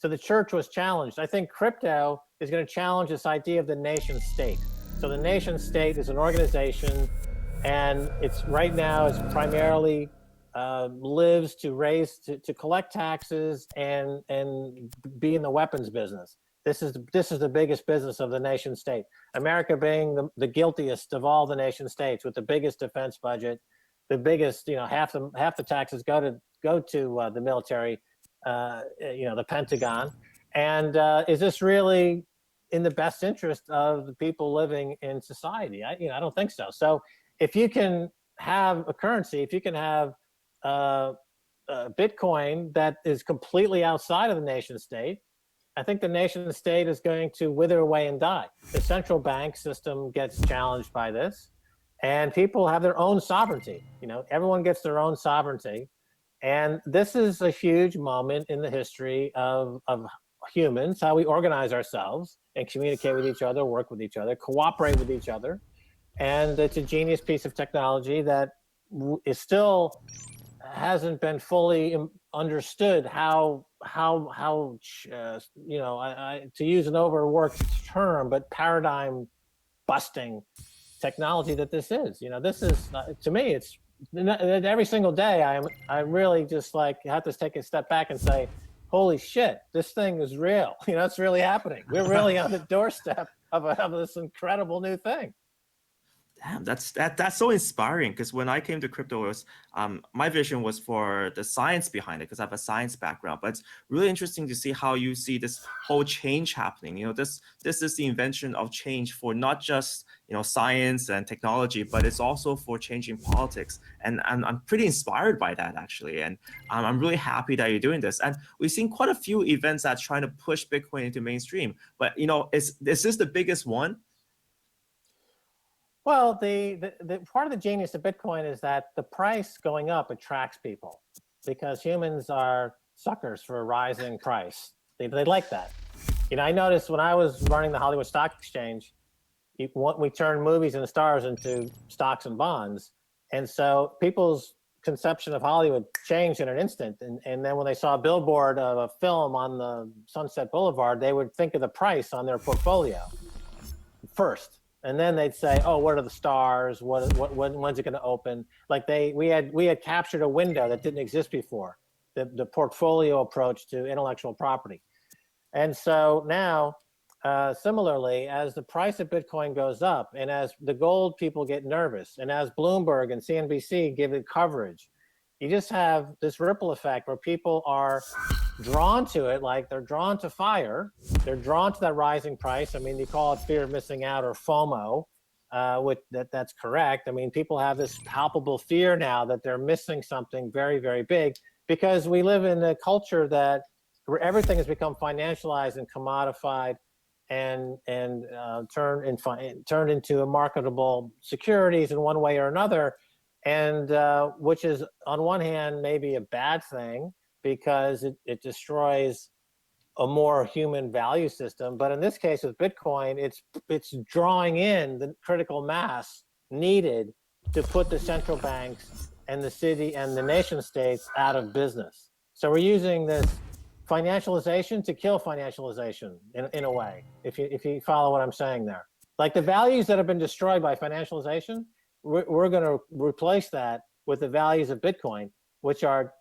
So the church was challenged. I think crypto is going to challenge this idea of the nation state. So the nation state is an organization, and it's right now it's primarily lives to to collect taxes and be in the weapons business. This is the biggest business of the nation state. America being the guiltiest of all the nation states with the biggest defense budget, the biggest, half the taxes go to the military, the Pentagon. And is this really in the best interest of the people living in society? I don't think so. So if you can have a currency, if you can have Bitcoin that is completely outside of the nation state, I think the nation state is going to wither away and die. The central bank system gets challenged by this, and people have their own sovereignty. Everyone gets their own sovereignty. And this is a huge moment in the history of humans, how we organize ourselves and communicate with each other, work with each other, cooperate with each other. And it's a genius piece of technology that is still hasn't been fully understood how to use an overworked term, but paradigm busting technology that this is. This is, to me, it's every single day I really just have to take a step back and say, holy shit, this thing is real. It's really happening. We're really on the doorstep of this incredible new thing. Damn, that's so inspiring, because when I came to crypto, it was, my vision was for the science behind it, because I have a science background. But it's really interesting to see how you see this whole change happening. This is the invention of change for not just science and technology, but it's also for changing politics. And I'm pretty inspired by that, actually. And I'm really happy that you're doing this. And we've seen quite a few events that's trying to push Bitcoin into mainstream. But is this the biggest one? Well, the part of the genius of Bitcoin is that the price going up attracts people, because humans are suckers for a rising price. They like that. I noticed when I was running the Hollywood Stock Exchange, we turned movies and stars into stocks and bonds. And so people's conception of Hollywood changed in an instant. And then when they saw a billboard of a film on the Sunset Boulevard, they would think of the price on their portfolio first. And then they'd say, "Oh, what are the stars? When's it going to open?" Like we had captured a window that didn't exist before, the portfolio approach to intellectual property. And so now, similarly, as the price of Bitcoin goes up, and as the gold people get nervous, and as Bloomberg and CNBC give it coverage, you just have this ripple effect where people are drawn to it, like they're drawn to fire. They're drawn to that rising price. I mean, you call it fear of missing out or FOMO, that's correct. I mean, people have this palpable fear now that they're missing something very, very big, because we live in a culture where everything has become financialized and commodified and turned into marketable securities in one way or another. And which is, on one hand, maybe a bad thing, because it destroys a more human value system. But in this case with Bitcoin, it's drawing in the critical mass needed to put the central banks and the city and the nation states out of business. So we're using this financialization to kill financialization in a way, if you follow what I'm saying there. Like the values that have been destroyed by financialization, we're going to replace that with the values of Bitcoin, which are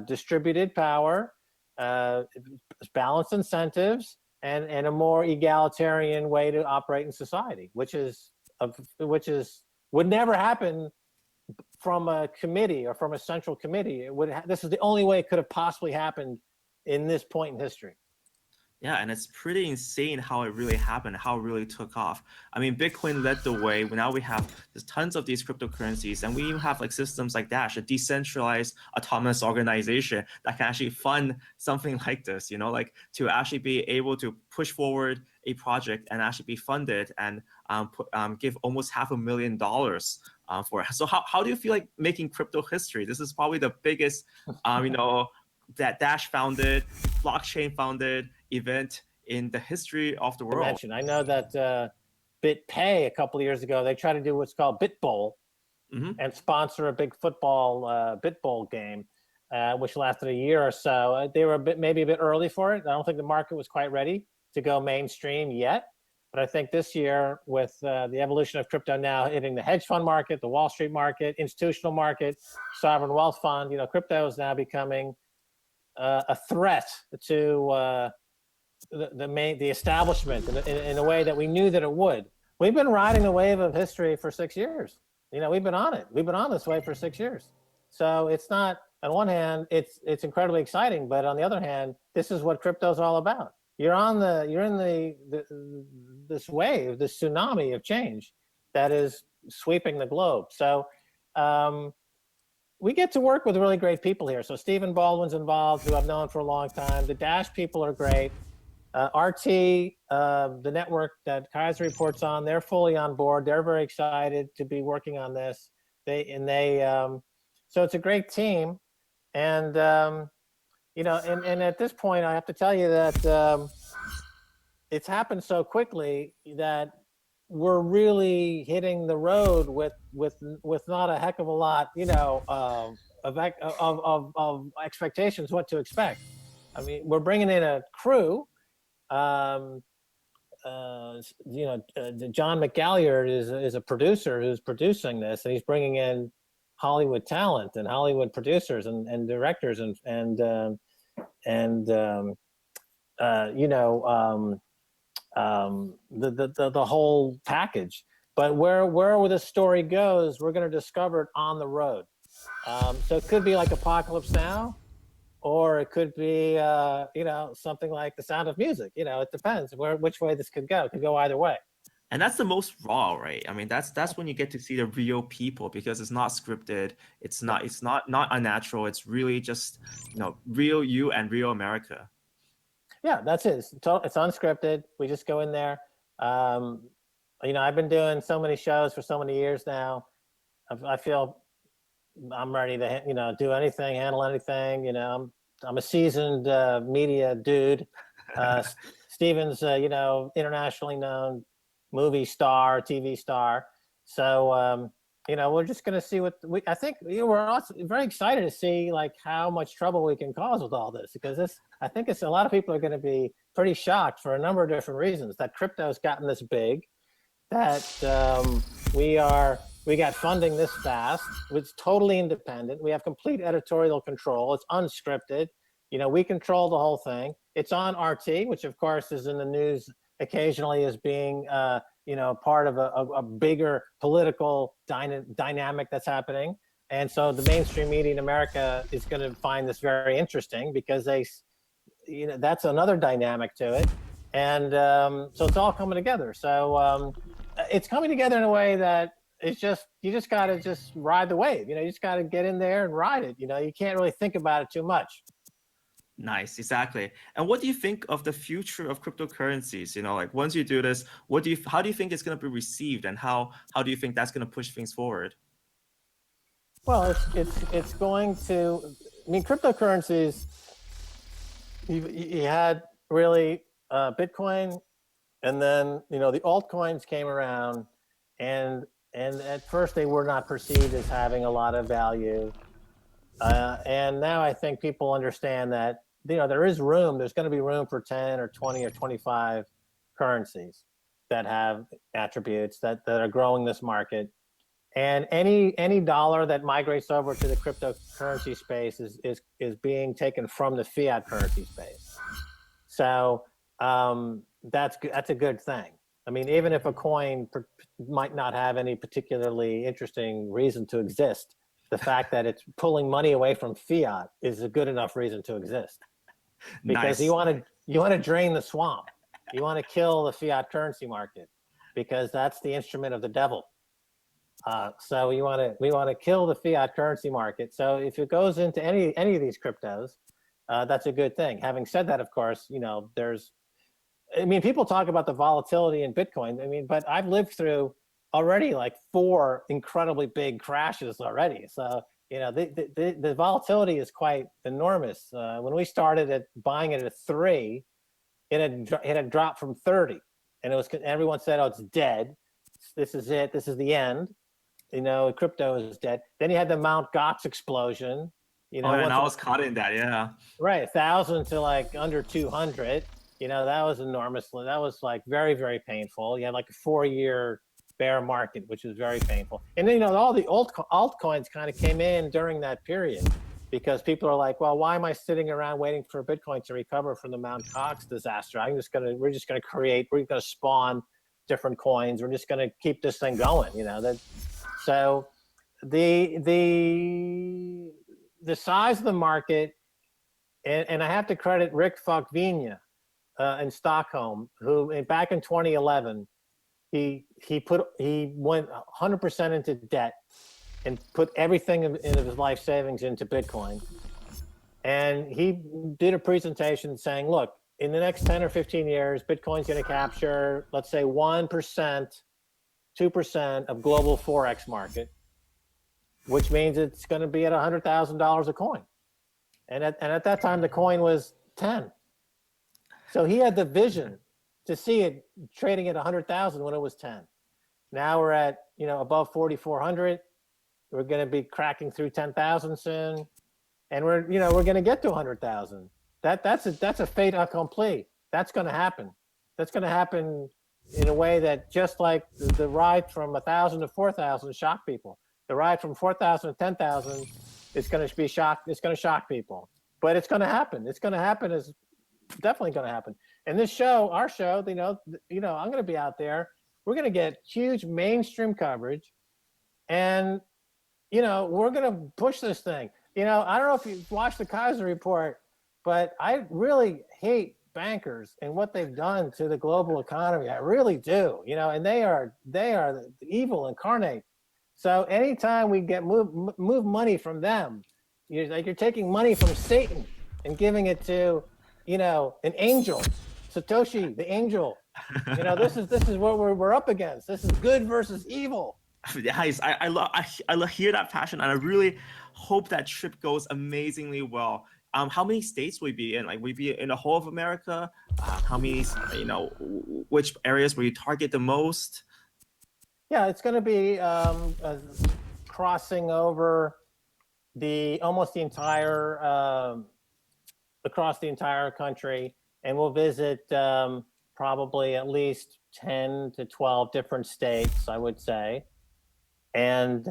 distributed power, balanced incentives, and a more egalitarian way to operate in society, which would never happen from a committee or from a central committee. This is the only way it could have possibly happened in this point in history. Yeah, and it's pretty insane how it really happened, how it really took off. I mean, Bitcoin led the way. Now we have tons of these cryptocurrencies, and we even have systems like Dash, a decentralized autonomous organization that can actually fund something like this, to actually be able to push forward a project and actually be funded and give almost $500,000 for it. So how do you feel like making crypto history? This is probably the biggest, that Dash founded, blockchain founded event in the history of the world. I know that BitPay a couple of years ago, they tried to do what's called BitBowl, and sponsor a big football BitBowl game. which lasted a year or so. They were maybe a bit early for it. I don't think the market was quite ready to go mainstream yet. But I think this year, with the evolution of crypto now hitting the hedge fund market, the Wall Street market, institutional market, sovereign wealth fund, crypto is now becoming a threat to the establishment in a way that we knew that it would. We've been riding the wave of history for 6 years. We've been on it. We've been on this wave for 6 years. So it's not, on one hand, it's incredibly exciting, but on the other hand, this is what crypto is all about. You're in this wave, this tsunami of change that is sweeping the globe. So we get to work with really great people here. So Stephen Baldwin's involved, who I've known for a long time. The Dash people are great. RT, the network that Kaiser reports on, they're fully on board. They're very excited to be working on this. So it's a great team. And and at this point, I have to tell you that it's happened so quickly that we're really hitting the road with not a heck of a lot, of expectations, what to expect. I mean, we're bringing in a crew. John McGalliard is a producer who's producing this, and he's bringing in Hollywood talent and Hollywood producers and directors and the whole package. But where the story goes, we're going to discover it on the road. So it could be like Apocalypse Now, or it could be something like The Sound of Music. It depends which way this could go. It could go either way. And that's the most raw, right? I mean, that's when you get to see the real people, because it's not scripted. It's not unnatural. It's really just real you and real America. Yeah, that's it. It's unscripted. We just go in there. I've been doing so many shows for so many years now. I feel I'm ready to do anything, handle anything. I'm a seasoned media dude. Steven's internationally known movie star, TV star. So we're just going to see I think we're also very excited to see how much trouble we can cause with all this, because I think a lot of people are going to be pretty shocked for a number of different reasons that crypto's gotten this big, that we got funding this fast. It's totally independent. We have complete editorial control. It's unscripted. We control the whole thing. It's on RT, which of course is in the news occasionally as being part of a bigger political dynamic that's happening. And so the mainstream media in America is going to find this very interesting, because that's another dynamic to it. And so it's all coming together. So it's coming together in a way that you just got to ride the wave. You just got to get in there and ride it. You can't really think about it too much. Nice, exactly. And what do you think of the future of cryptocurrencies? Once you do this, how do you think it's going to be received, and how do you think that's going to push things forward? Well, it's going to. I mean, cryptocurrencies. You had really Bitcoin, and then the altcoins came around, and at first they were not perceived as having a lot of value. And now I think people understand that there is room. There's going to be room for 10 or 20 or 25 currencies that have attributes that are growing this market. And any dollar that migrates over to the cryptocurrency space is being taken from the fiat currency space. So that's a good thing. I mean, even if a coin might not have any particularly interesting reason to exist, the fact that it's pulling money away from fiat is a good enough reason to exist. Because nice. you want to drain the swamp. You want to kill the fiat currency market, because that's the instrument of the devil. So we want to kill the fiat currency market. So if it goes into any of these cryptos, that's a good thing. Having said that, of course, people talk about the volatility in Bitcoin. But I've lived through already 4 incredibly big crashes already. So the volatility is quite enormous. When we started buying it at 3, it had dropped from 30, and everyone said, "Oh, it's dead. This is it. This is the end. Crypto is dead." Then you had the Mt. Gox explosion. You Oh, know, and once I it was caught in that. Yeah. right, 1,000 to like under 200. You know, that was enormously. That was like very, very painful. You had like a 4-year bear market, which was very painful. And then, you know, all the altcoins kind of came in during that period because people are like, well, why am I sitting around waiting for Bitcoin to recover from the Mount Cox disaster? We're just gonna spawn different coins. We're just gonna keep this thing going. You know that. So the size of the market, and I have to credit Rick Falkvinia in Stockholm, who back in 2011, he went 100% into debt and put everything in his life savings into Bitcoin. And he did a presentation saying, look, in the next 10 or 15 years, Bitcoin's going to capture, let's say 1%, 2% of global Forex market, which means it's going to be at $100,000 a coin. And at that time, the coin was 10. So he had the vision to see it trading at 100,000 when it was 10. Now we're at, you know, above 4,400. We're going to be cracking through 10,000 soon, and we're going to get to 100,000. That's a fait accompli. That's going to happen. That's going to happen in a way that just like the ride from 1,000 to 4,000 shocked people. The ride from 4,000 to 10,000 is going to be shocked. It's going to shock people, but it's going to happen. It's going to happen. It's definitely going to happen. And this show, our show, I'm going to be out there. We're going to get huge mainstream coverage, and we're going to push this thing. I don't know if you've watched the Kaiser report, but I really hate bankers and what they've done to the global economy. I really do. And they are the evil incarnate. So anytime we get move money from them, you're taking money from Satan and giving it to, an angel, Satoshi, the angel. This is what we're up against. This is good versus evil. Guys, I hear that passion, and I really hope that trip goes amazingly well. How many states will we be in? Like, will we be in the whole of America? How many, which areas will you target the most? Yeah, it's going to be crossing over across the entire country, and we'll visit probably at least 10 to 12 different states, I would say. And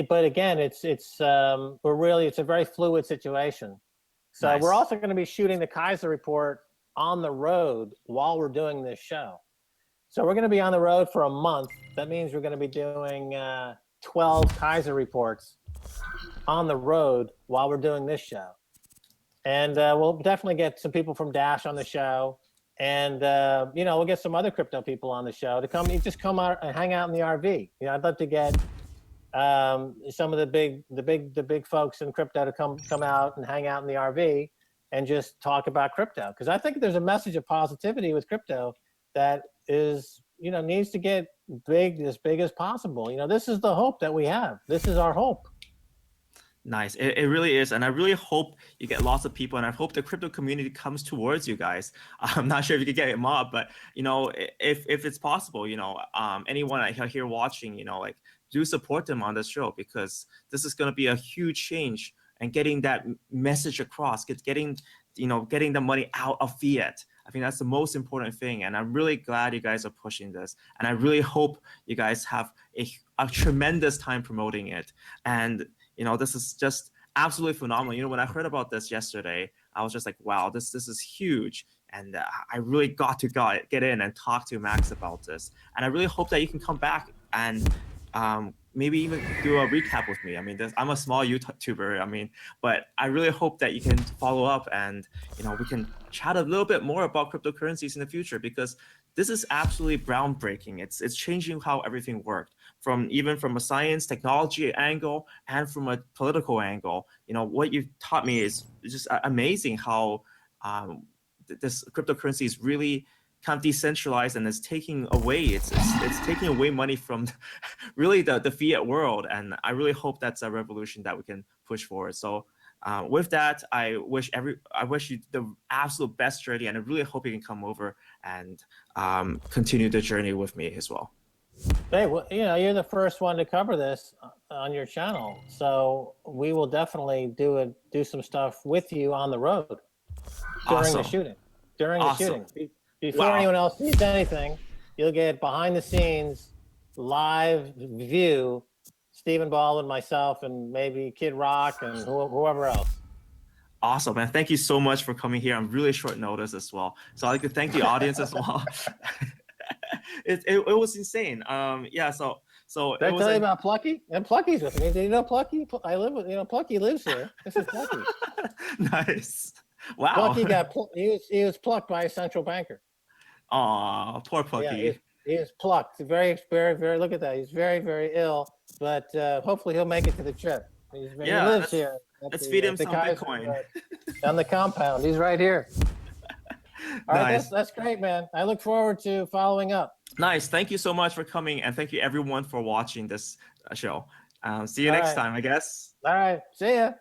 but again, it's a very fluid situation. So Nice. We're also going to be shooting the Kaiser report on the road while we're doing this show. So we're going to be on the road for a month. That means we're going to be doing 12 Kaiser reports on the road while we're doing this show. And we'll definitely get some people from Dash on the show. And, we'll get some other crypto people on the show to come out and hang out in the RV. I'd love to get some of the big folks in crypto to come out and hang out in the RV and just talk about crypto. Because I think there's a message of positivity with crypto that is, needs to get as big as possible. This is the hope that we have. This is our hope. Nice. It really is. And I really hope you get lots of people, and I hope the crypto community comes towards you guys. I'm not sure if you could get a mob, but if it's possible, anyone I hear watching, do support them on this show, because this is going to be a huge change, and getting that message across, getting the money out of fiat. I think that's the most important thing, and I'm really glad you guys are pushing this, and I really hope you guys have a tremendous time promoting it. And this is just absolutely phenomenal. When I heard about this yesterday, I was just like, wow, this is huge. And I really got to get in and talk to Max about this. And I really hope that you can come back and maybe even do a recap with me. I mean, I'm a small YouTuber. But I really hope that you can follow up, and we can chat a little bit more about cryptocurrencies in the future, because this is absolutely groundbreaking. It's changing how everything worked, even from a science, technology angle, and from a political angle. What you've taught me is just amazing, how this cryptocurrency is really kind of decentralized, and it's taking away money from really the fiat world. And I really hope that's a revolution that we can push forward. So with that, I wish you the absolute best journey, and I really hope you can come over and continue the journey with me as well. Hey, well, you're the first one to cover this on your channel, so we will definitely do some stuff with you on the road during the Awesome. shooting. During the Awesome. shooting, before Wow. anyone else sees anything, you'll get behind the scenes, live view. Stephen Baldwin, myself, and maybe Kid Rock and whoever else. Awesome, man. Thank you so much for coming here on really short notice as well. So I'd like to thank the audience as well. It was insane. Yeah, so Did it I was tell you about Plucky? And Plucky's with me. Did you know Plucky? I live with, Plucky lives here. This is Plucky. nice. Wow. Plucky he was plucked by a central banker. Aw, poor Yeah, Plucky. he was plucked. Very, very, very, look at that. He's very, very ill, but hopefully he'll make it to the trip. He lives here. Let's feed him some Kaiser, Bitcoin. on the compound. He's right here. All right, Nice. that's great, man. I look forward to following up. Nice. Thank you so much for coming, and thank you everyone for watching this show. See you next time, I guess. All right, see ya.